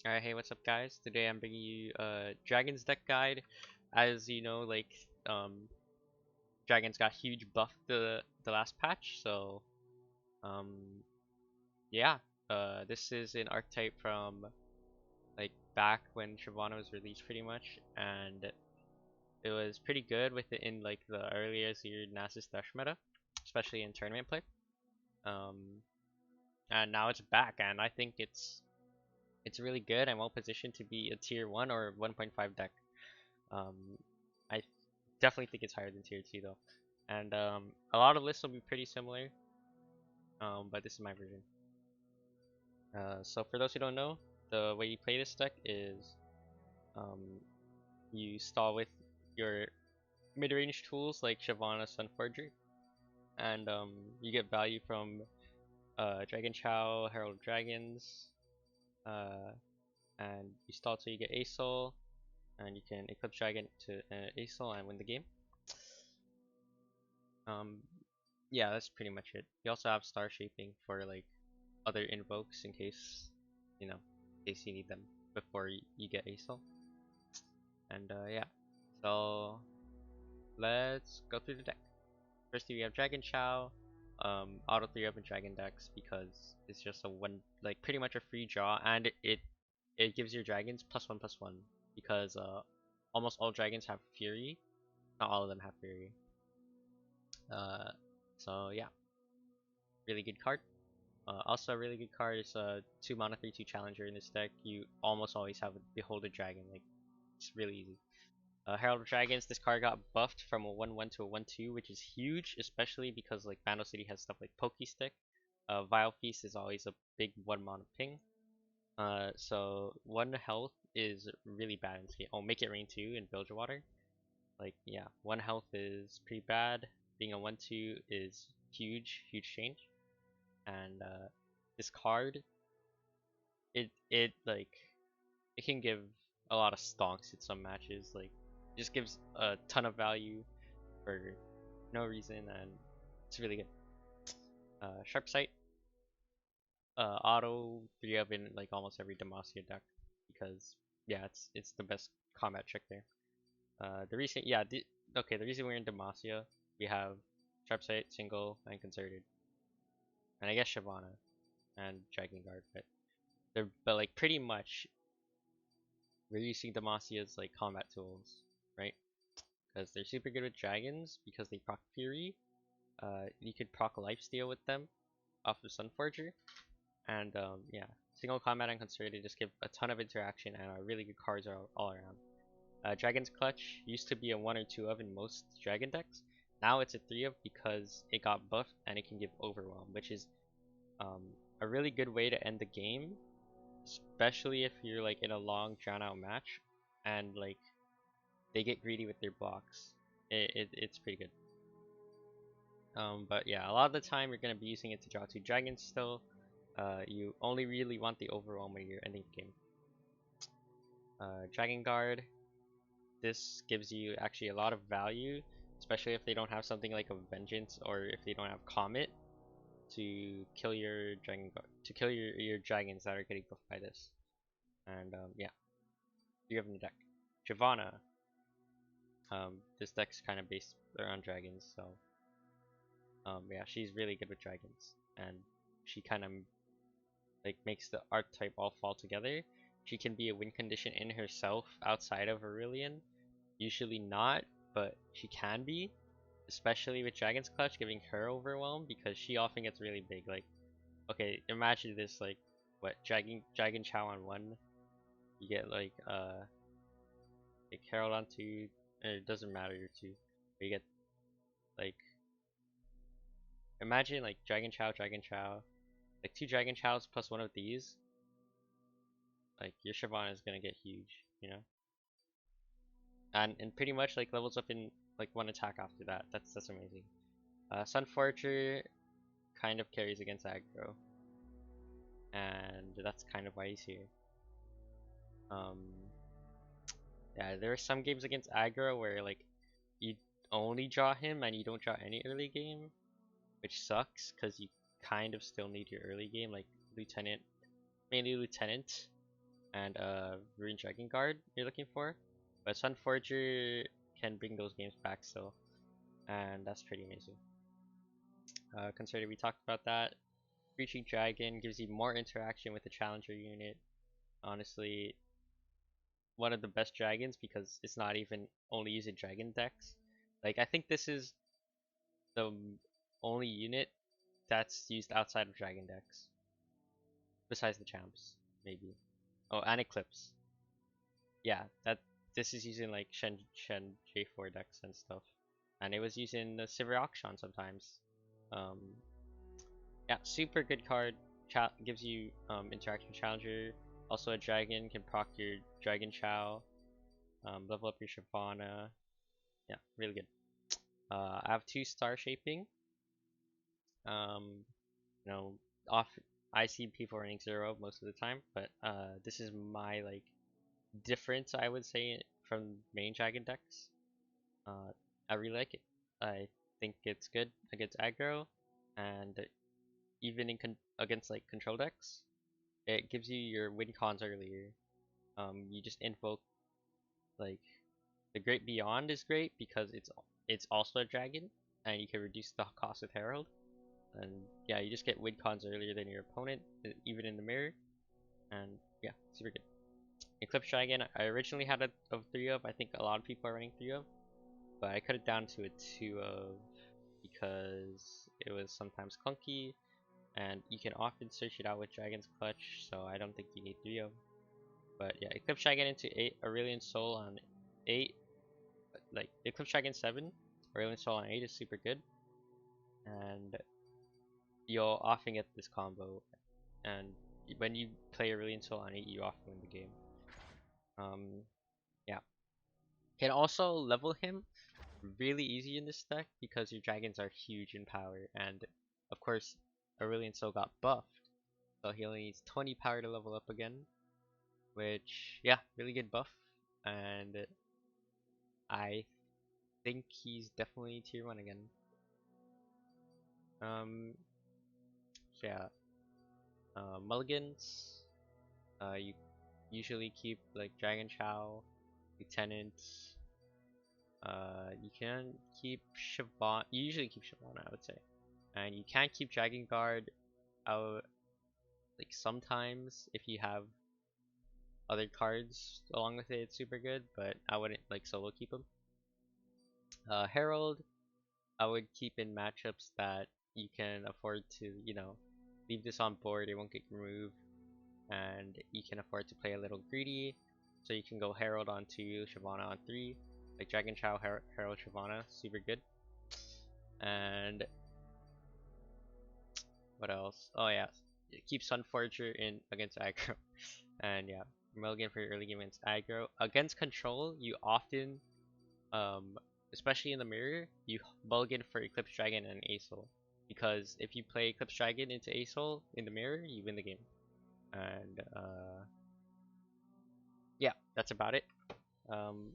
Alright, hey, what's up, guys? Today I'm bringing you Dragon's deck guide. As you know, um, Dragons got huge buff the last patch, so um, yeah. This is an archetype from like back when Shyvana was released, pretty much, and it was pretty good with it in like the earlier year Nasus Dash meta, especially in tournament play. Um, and now it's back, and I think it's really good and well positioned to be a tier 1 or 1.5 deck. Um, I definitely think it's higher than tier 2 though. And a lot of lists will be pretty similar, but this is my version. So for those who don't know, the way you play this deck is um, you stall with your mid-range tools like Shyvana, Sunforger, and you get value from Dragon Chow, Herald of Dragons, uh, and you stall till you get a soul, and you can Eclipse Dragon to a soul and win the game. Um, yeah, that's pretty much it. You also have star shaping for like other invokes in case, in case you need them before you get ASOL. And yeah, so let's go through the deck. First, we have Dragon Chow, auto 3-up in Dragon decks because it's just a one, like pretty much a free draw, and it gives your dragons +1/+1 because almost all dragons have Fury. Not all of them have Fury. Uh, so yeah, really good card. Also, a really good card is a 2 mana 3/2 challenger in this deck. You almost always have a Beholder Dragon, like it's really easy. Herald of Dragons, this card got buffed from a 1/1 to a 1/2, which is huge, especially because like Bando City has stuff like Pokestick. Vile Feast is always a big 1 mana ping. So 1 health is really bad in this game. Oh, Make It Rain too in Bilgewater. Like yeah, 1 health is pretty bad. Being a 1/2 is huge, huge change. And this card it like it can give a lot of stonks in some matches. Like it just gives a ton of value for no reason, and it's really good. Sharp Sight, auto 3 up in like almost every Demacia deck because yeah, it's the best combat trick there. The reason yeah okay, the reason we're in Demacia, we have Sharp Sight, Single, and Concerted, and I guess Shyvana and Dragon Guard, but like pretty much we're using Demacia as like combat tools, right? Because they're super good with dragons because they proc Fury. You could proc Lifesteal with them off of Sunforger, and yeah, single combat and concerted just give a ton of interaction and are really good cards all around. Dragon's Clutch used to be a 1 or 2 of in most dragon decks. Now it's a 3 of because it got buffed and it can give Overwhelm, which is um, a really good way to end the game, especially if you're like in a long drawn out match and like they get greedy with their blocks. It's pretty good. But yeah, a lot of the time you're gonna be using it to draw 2 dragons still. You only really want the overwhelm when you're ending the game. Dragon Guard. This gives you actually a lot of value, especially if they don't have something like a Vengeance or if they don't have Comet to kill your Dragon Guard, to kill your dragons that are getting buffed by this. And yeah, you have in the deck. Shyvana. This deck's kind of based around dragons, so yeah, she's really good with dragons, and she kind of like makes the archetype all fall together. She can be a win condition in herself outside of Aurelion. Usually not, but she can be, especially with Dragon's Clutch giving her overwhelm because she often gets really big. Like, okay, imagine this like what Dragon Chow on 1, you get like Herald on 2, and it doesn't matter your 2. But you get like imagine like Dragon Chow, like 2 Dragon Chows plus 1 of these, like your Shyvana is gonna get huge, you know? And pretty much like levels up in like 1 attack after that. That's amazing. Sunforger kind of carries against aggro, and that's kind of why he's here. Um, yeah, there are some games against aggro where like you only draw him and you don't draw any early game, which sucks because you kind of still need your early game, like Lieutenant, mainly Lieutenant. and Rune Dragon Guard you're looking for. But Sunforger can bring those games back still, and that's pretty amazing. Considering we talked about that, Breaching Dragon gives you more interaction with the Challenger unit. Honestly, one of the best dragons because it's not even only using dragon decks. Like, I think this is the only unit that's used outside of dragon decks, besides the champs, maybe. Oh, and Eclipse. Yeah, that this is using like Shen J4 decks and stuff, and it was using the Sivir Auction sometimes. Um, yeah, super good card. Gives you interaction challenger. Also, a dragon can proc your Dragon Chow. Level up your Shyvana. Yeah, really good. I have 2 star shaping. You know, off I see people running 0 most of the time, but this is my like difference, I would say, from main dragon decks. I really like it. I think it's good against aggro, and even against like control decks, it gives you your win cons earlier. You just invoke like the Great Beyond is great because it's also a dragon, and you can reduce the cost with Herald. And yeah, you just get win cons earlier than your opponent, even in the mirror. And yeah, super good. Eclipse Dragon, I originally had a of 3 of. I think a lot of people are running 3 of, but I cut it down to a 2 of because it was sometimes clunky, and you can often search it out with Dragon's Clutch, so I don't think you need 3 of. But yeah, Eclipse Dragon into 8, Aurelion Soul on 8, like Eclipse Dragon 7, Aurelion Soul on 8 is super good, and you'll often get this combo, and when you play Aurelion Soul on 8, you often win the game. Yeah. Can also level him really easy in this deck because your dragons are huge in power, and of course Aurelion Soul got buffed, so he only needs 20 power to level up again, which yeah, really good buff, and I think he's definitely tier 1 again. Um, so yeah, mulligans, you usually keep like Dragon Chow, Lieutenants. You can keep Shyvana. You usually keep Shyvana, I would say, and you can keep Dragon Guard out like sometimes if you have other cards along with it. It's super good, but I wouldn't like solo keep them. Herald, I would keep in matchups that you can afford to, leave this on board. It won't get removed, and you can afford to play a little greedy, so you can go Herald on 2, Shyvana on 3, like Dragon Chow, Herald, Shyvana, super good. And what else? Oh yeah, keep Sunforger in against aggro, and yeah, mulligan for your early game against aggro. Against control, you often, um, especially in the mirror, you mulligan for Eclipse Dragon and Acel, because if you play Eclipse Dragon into Acel in the mirror, you win the game. And yeah, that's about it. Um,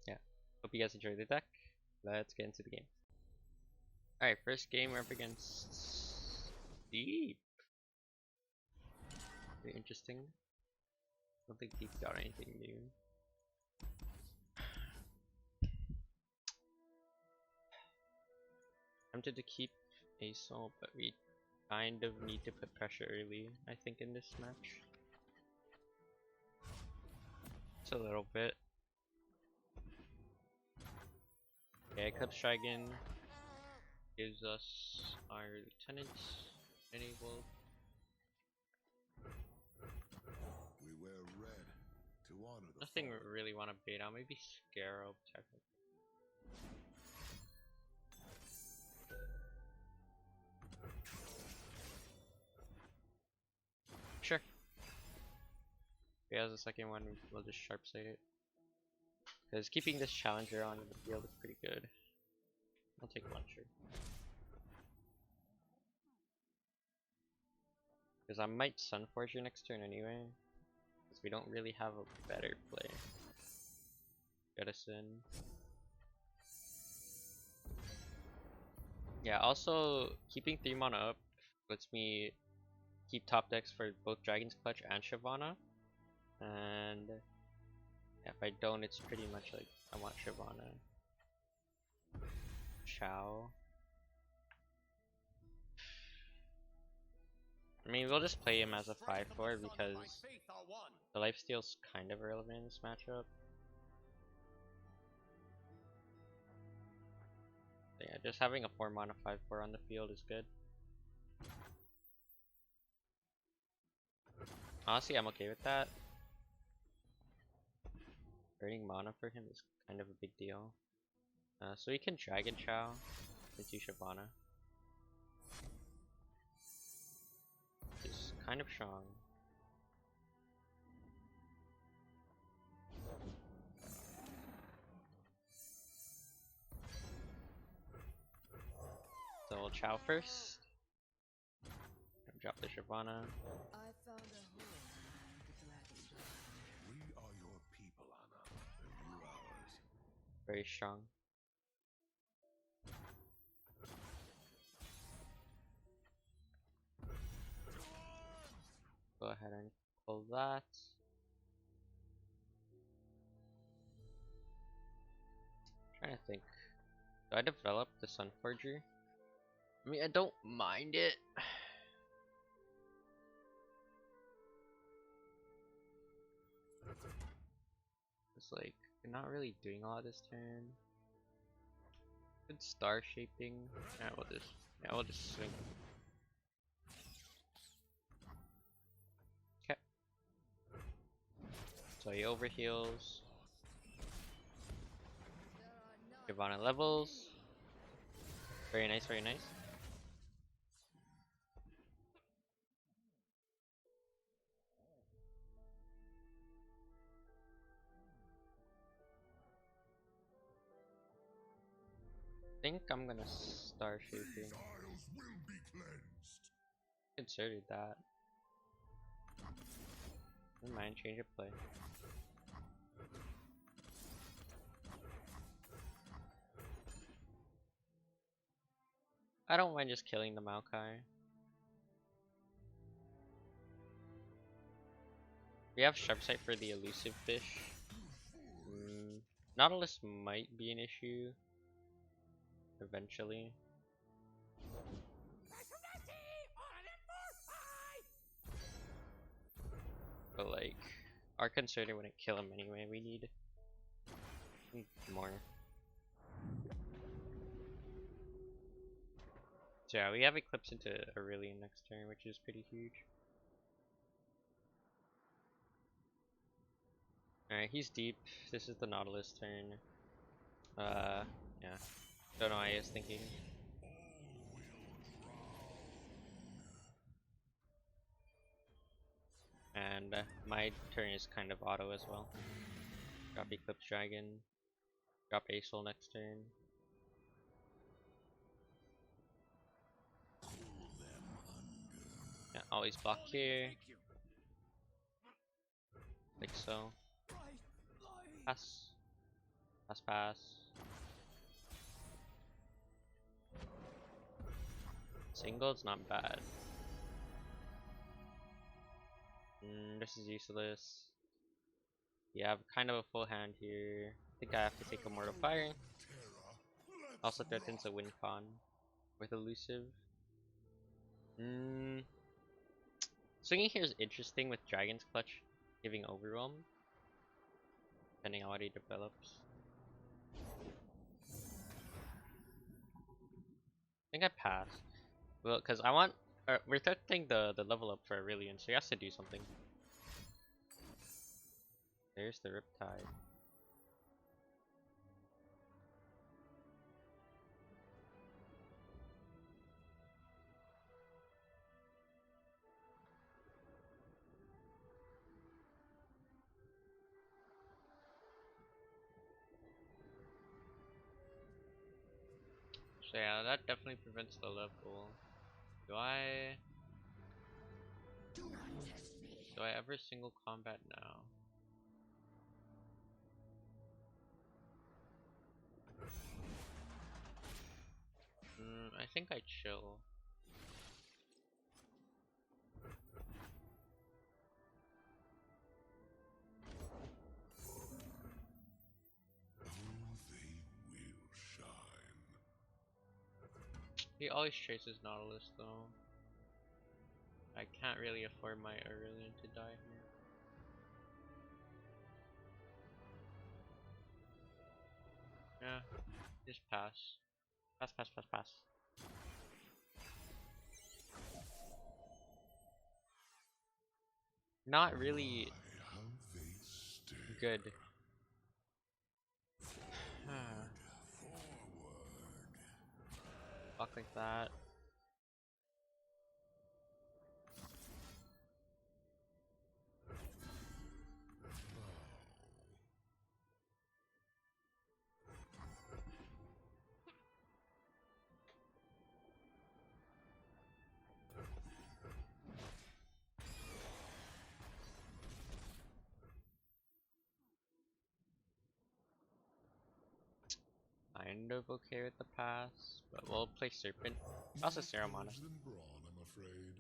yeah, hope you guys enjoyed the deck. Let's get into the game. Alright, first game we're up against Deep. Very interesting. Don't think Deep got anything new. Tempted to keep Acel, but we kind of need to put pressure early, I think, in this match. Just a little bit. Okay, Eclipse Dragon gives us our lieutenants enabled. We wear red to honor the Nothing we fallen. really want to bait on. Maybe Scarab technically. Sure. If he has a second one, we'll just sharp sight it. Because keeping this challenger on the field is pretty good. I'll take one, sure. Because I might Sunforger next turn anyway. Because we don't really have a better play. Jettison. Yeah, also keeping 3 mana up lets me keep top decks for both Dragon's Clutch and Shyvana. And if I don't, it's pretty much like I want Shyvana. Chow. I mean, we'll just play him as a 5/4 because the lifesteal's kind of irrelevant in this matchup. So yeah, just having a 4 mana 5/4 on the field is good. Honestly, I'm okay with that. Burning mana for him is kind of a big deal. So we can Dragon Chow into Shyvana. It's kind of strong. So we'll Chow first. Drop the Shyvana. I found a hole in the dragon's blood. We are your people, Anna, and you ours. Very strong. Go ahead and pull that. Trying to think. Do I develop the Sun Forger? I mean, I don't mind it. It's like, you're not really doing a lot this turn. Good star shaping. We'll just swing. Okay. So he overheals. Shyvana levels. Very nice, very nice. I think I'm gonna star shaping. Isles will be cleansed. Considered that. Never mind, change of play. I don't mind just killing the Maokai. We have Sharp Sight for the elusive fish. Nautilus might be an issue eventually. But like, our Concerner wouldn't kill him anyway. We need more. So yeah, we have Eclipse into Aurelion next turn, which is pretty huge. Alright, he's deep. This is the Nautilus turn. Yeah. Don't know what I was thinking. And my turn is kind of auto as well. Drop Eclipse Dragon. Drop Acel next turn. Yeah, always block here. Like so. Pass. Pass, pass. Single's not bad. This is useless. Yeah, I have kind of a full hand here. I think I have to take a Mortal Fire. Also threatens a win con with elusive. Swinging here is interesting with Dragon's Clutch giving Overwhelm, depending on what he develops. I think I pass. Well, because I want. We're threatening the level up for Aurelion, so he has to do something. There's the Riptide. So yeah, that definitely prevents the level. Do I ever single combat now? I think I chill. He always chases Nautilus though. I can't really afford my Aurelion to die here. Yeah, just pass. Pass, pass, pass, pass. Not really How they stare good. forward. Fuck like that. Kind of okay with the pass, but we'll play Serpent. Also More Ceramana. courage than brawn, I'm afraid.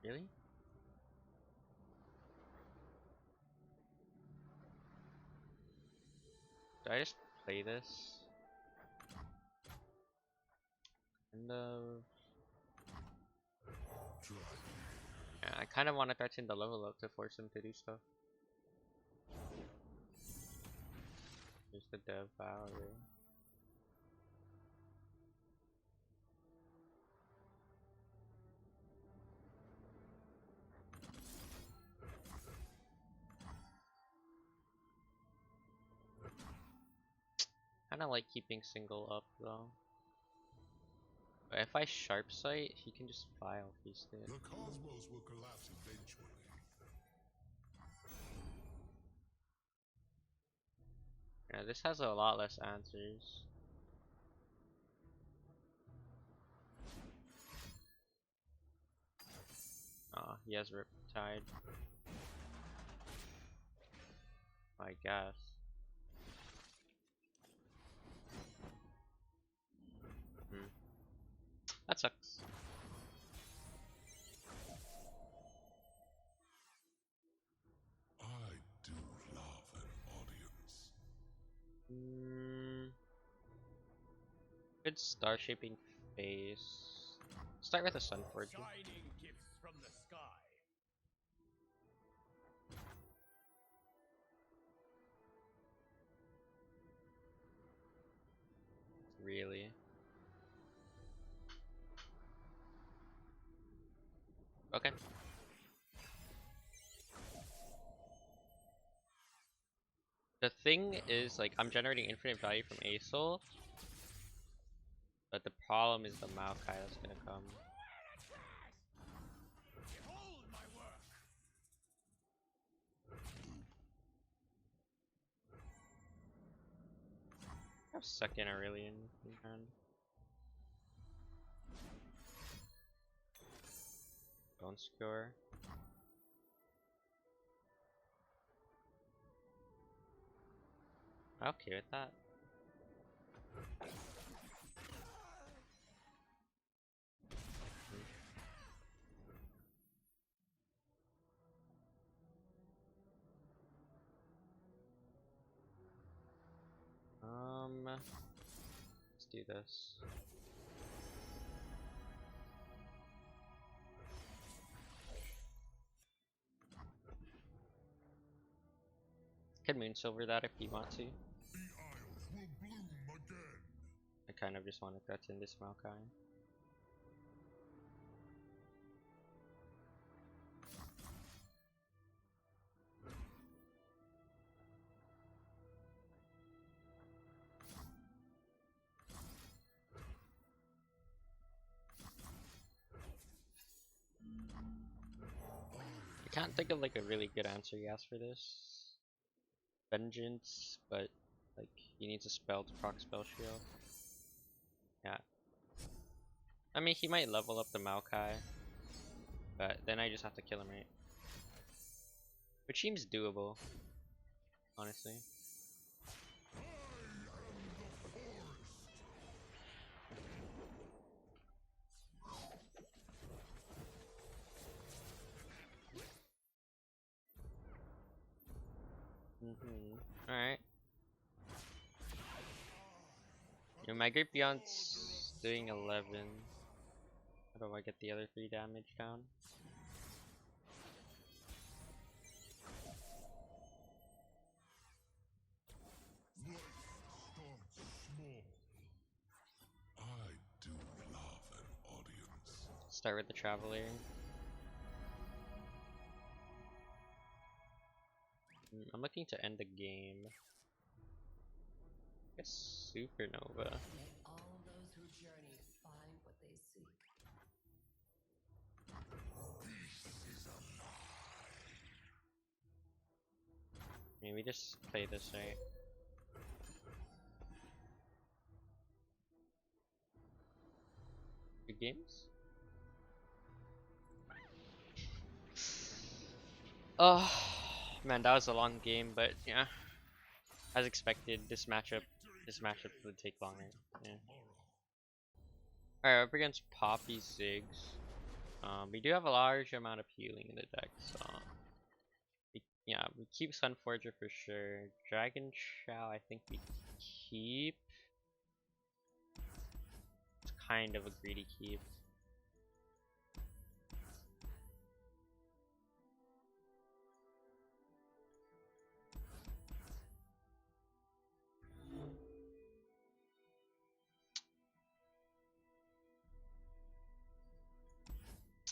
Really? Do I just play this? And Try. yeah, I kind of want to threaten the level up to force him to do stuff. Here's the dev power. Kinda like keeping single up though. But if I sharp sight, he can just file feast it. The cosmos will collapse eventually. Yeah, this has a lot less answers. He has Riptide. I guess. Hmm. That sucks. I do love an audience. Good star shaping phase. Start with a Sun Forge. Shining gifts from the sky. Really? Okay. The thing is, like, I'm generating infinite value from Aesol, but the problem is the Maokai that's gonna come. Behold my work. I have second Aurelion in hand. Bone Skewer. Okay with that. Let's do this. Can Moonsilver that if you want to. The Isles will bloom again. I kind of just want to threaten this Maokai. I can't think of like a really good answer he has for this. Vengeance, but like he needs a spell to proc spell shield. Yeah. I mean he might level up the Maokai, but then I just have to kill him, right? Which seems doable, honestly. Alright. Yeah, my Great Beyond's doing 11. How do I get the other 3 damage down? Life starts small. I do love an audience. Start with the Traveler. I'm looking to end the game. I guess Supernova. May all those who journey find what they seek. This is a I mean, we just play this, right? Good games? Oh, man, that was a long game, but yeah. As expected, this matchup would take longer. Yeah. Alright, up against Poppy Ziggs. We do have a large amount of healing in the deck, so yeah, we keep Sunforger for sure. Dragon Shao, I think we keep. It's kind of a greedy keep.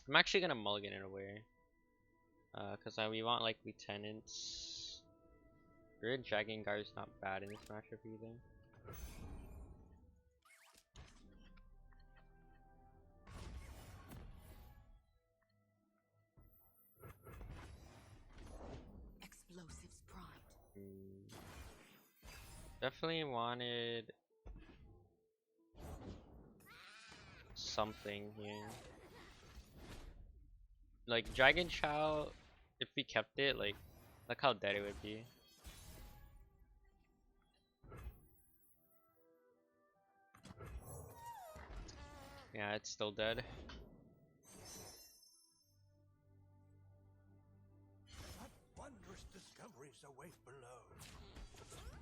I'm actually gonna mulligan it away. Cause we want like lieutenants. Red Dragon Guard is not bad in this matchup either. Explosives primed. Definitely wanted something here. Like Dragon Chow, if we kept it, like, look how dead it would be. Yeah, it's still dead. What wondrous discoveries await below.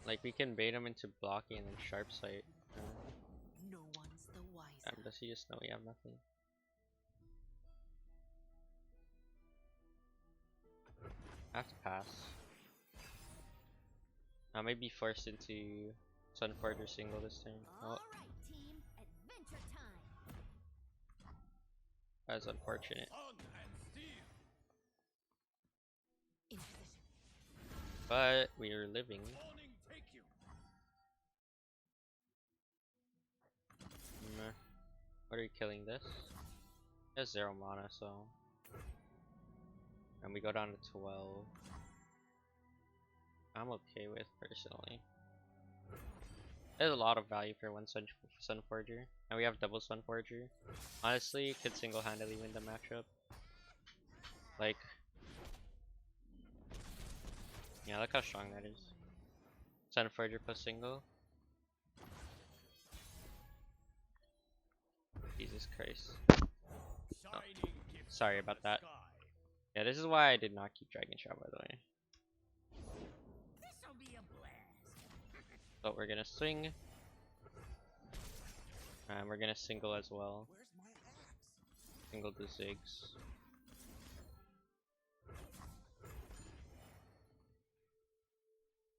Like we can bait him into blocking and then sharp sight. No one's the wiser. Does he just know we have nothing? I have to pass. I may be forced into Sunforger single this turn. Oh, All right, team, adventure time. that's unfortunate. On and steel. In position. But we are living. Warning, take you. What are you killing this? It has 0 mana, so. And we go down to 12. I'm okay with personally. There's a lot of value for one Sunforger, and we have double Sunforger. Honestly, could single-handedly win the matchup. Like, yeah, look how strong that is. Sunforger plus single. Jesus Christ. Shining gifts Sorry from about the that. sky. Yeah, this is why I did not keep Dragon Shot, by the way. This'll be a blast. But we're gonna swing. And we're gonna single as well. Where's my axe? Single the Ziggs.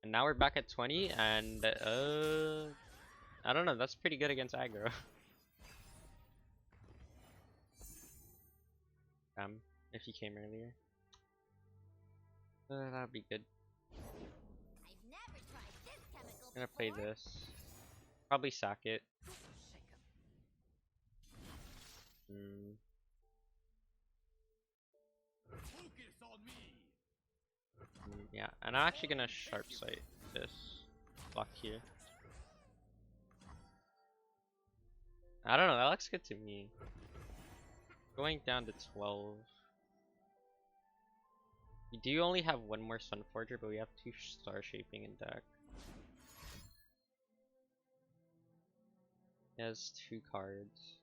And now we're back at 20, and I don't know, that's pretty good against aggro. If he came earlier. That would be good. I've never tried this chemical I'm gonna play before. this. Probably sack it. Shake 'em. Focus on me. Yeah, and I'm actually gonna sharp sight this block here. I don't know, that looks good to me. Going down to 12. We do only have one more Sunforger, but we have 2 Star Shaping in deck. He has 2 cards.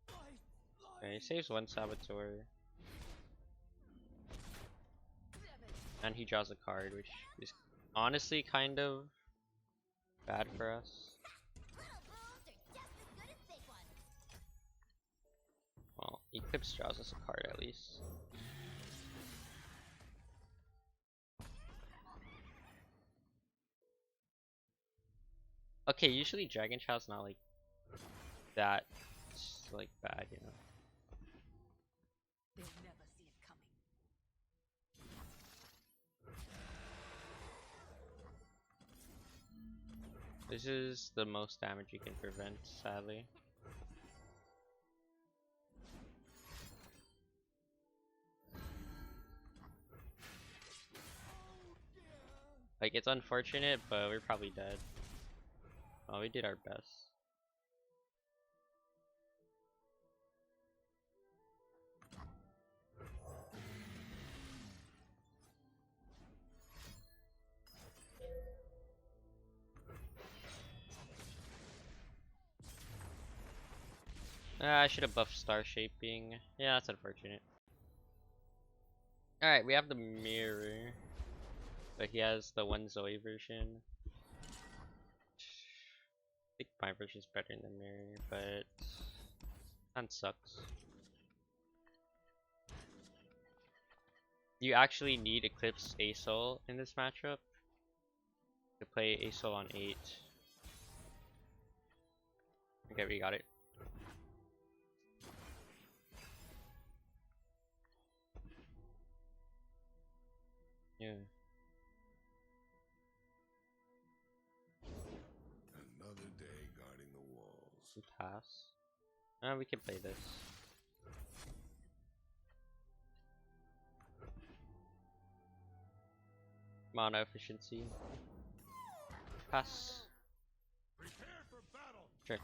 Light, light. Okay, he saves one Saboteur. And he draws a card, which is honestly kind of bad for us. Little booms are just as good as big ones. Well, Eclipse draws us a card at least. Okay, usually Dragon Child's not like that like bad, you know. They'll never see it coming. This is the most damage you can prevent, sadly. Like, it's unfortunate, but we're probably dead. Oh, we did our best. I should have buffed Star Shaping. Yeah, that's unfortunate. Alright, we have the mirror. But he has the one Zoe version. I think my version is better than the mirror, but that sucks. You actually need Eclipse ASOL in this matchup to play ASOL on 8. Okay, we got it. Yeah. Another day guarding the walls. We pass. We can play this. Mana efficiency. Pass. Prepare for battle. Sure.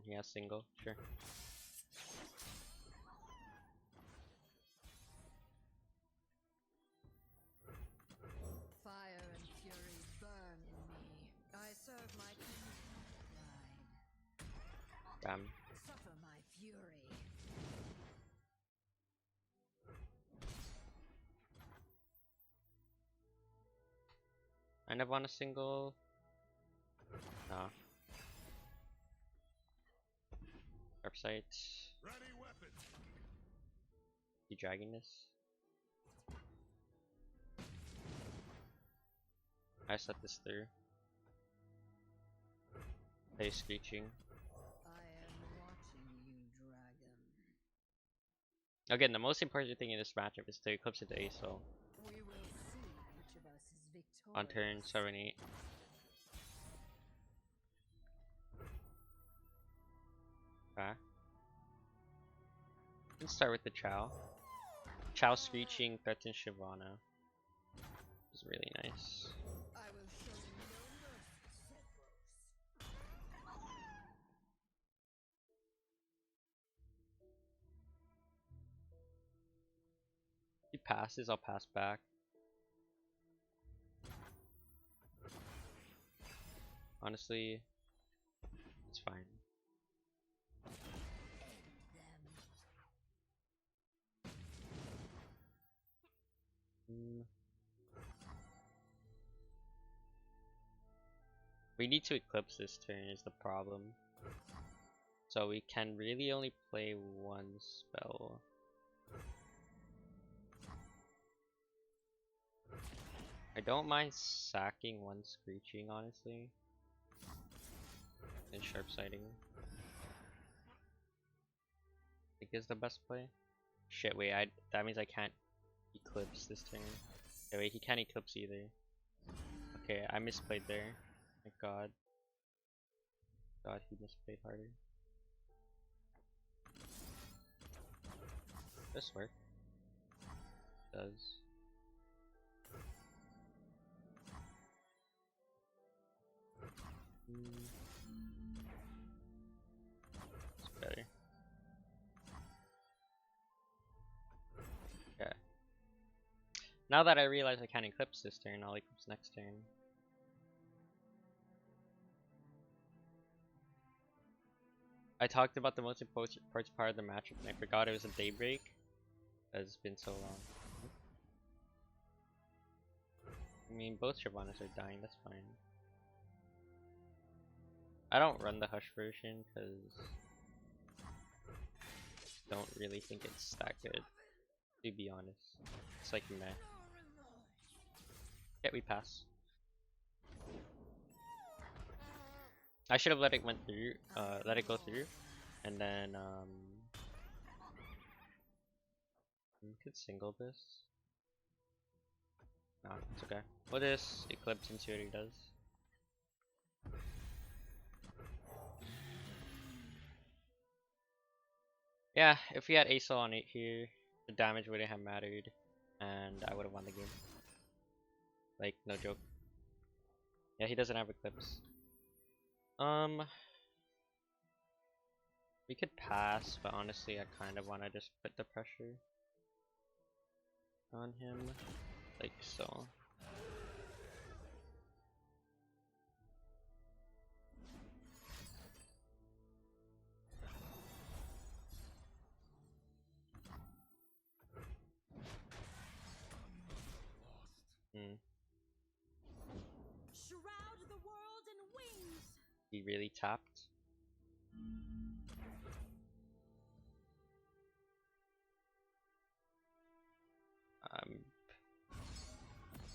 Yeah, single. Sure. Fire and fury burn in me. I serve my king's pride. Bam. Suffer my fury. I never want a single. Nah. Website. Ready weapons. You dragging this? I set this through. Hey, Screeching. I am watching you, dragon. Again, the most important thing in this matchup is to eclipse into ASOL We will see which of us is victorious. on turn 7-8. Okay. Let's start with the Chow. Chow Screeching threatens Shyvana. It's really nice. I will show you no mercy, Cerberus. If he passes, I'll pass back. Honestly, it's fine. We need to eclipse this turn is the problem. So we can really only play one spell. I don't mind sacking one Screeching, honestly. And Sharp Sighting. I think is the best play. Shit, wait, that means I can't eclipse this turn. Okay, wait, he can't eclipse either. Okay, I misplayed there. My god. God, he misplayed harder. This work. Does. It's better. Okay. Now that I realize I can't eclipse this turn, I'll eclipse next turn. I talked about the most important part of the matchup and I forgot it was a daybreak. It's been so long. I mean, both Shyvanas are dying, that's fine. I don't run the Hush version because I don't really think it's that good, to be honest. It's like meh. Yeah, we pass. I should have let it go through, and then we could single this. No, it's okay. We'll just Eclipse and see what he does. Yeah, if we had ASO on it here, the damage wouldn't have mattered, and I would have won the game. Like, no joke. Yeah, he doesn't have Eclipse. We could pass, but honestly, I kind of want to just put the pressure on him, like so. Hmm. Shroud the world in wings. He really tapped.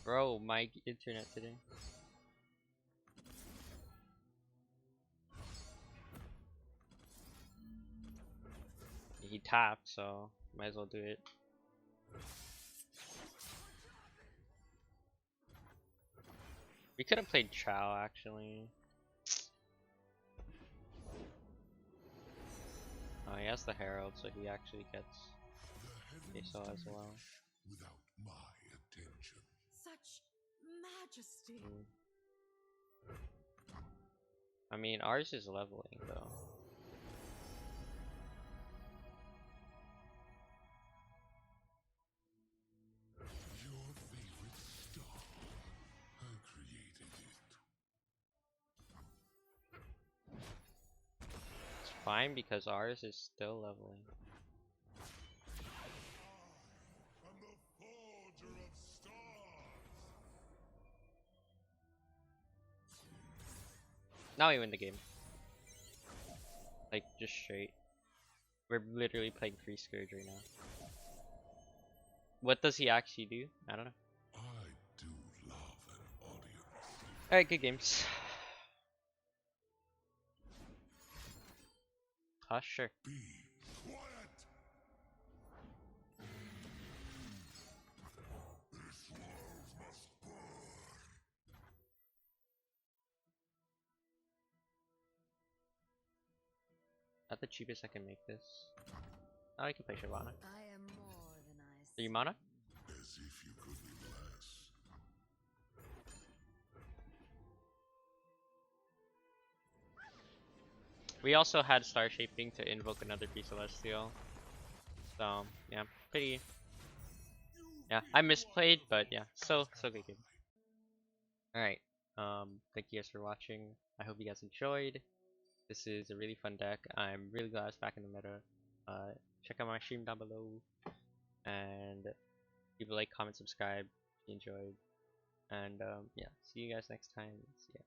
Bro, my internet today. He tapped, so might as well do it. We could have played Chow actually. Oh, he has the Herald, so he actually gets ASO as well. Without my attention. Such majesty. I mean, ours is leveling though. Your favorite star. I created it. It's fine because ours is still leveling. I'm the forger of stars. Now we win the game. Like, just straight. We're literally playing Free Scourge right now. What does he actually do? I don't know. I do love an audience. Alright, good games. Sure. Be quiet. This world must burn. Not the cheapest I can make this. Oh, I can play Shyvana. I am more than I 3 mana? As if you could be less. We also had Star Shaping to invoke another piece of Celestial. So, yeah, pretty. Yeah, I misplayed, but yeah, so good game. Alright, thank you guys for watching. I hope you guys enjoyed. This is a really fun deck. I'm really glad it's back in the meta. Check out my stream down below. And leave a like, comment, subscribe if you enjoyed. And yeah, see you guys next time. See ya.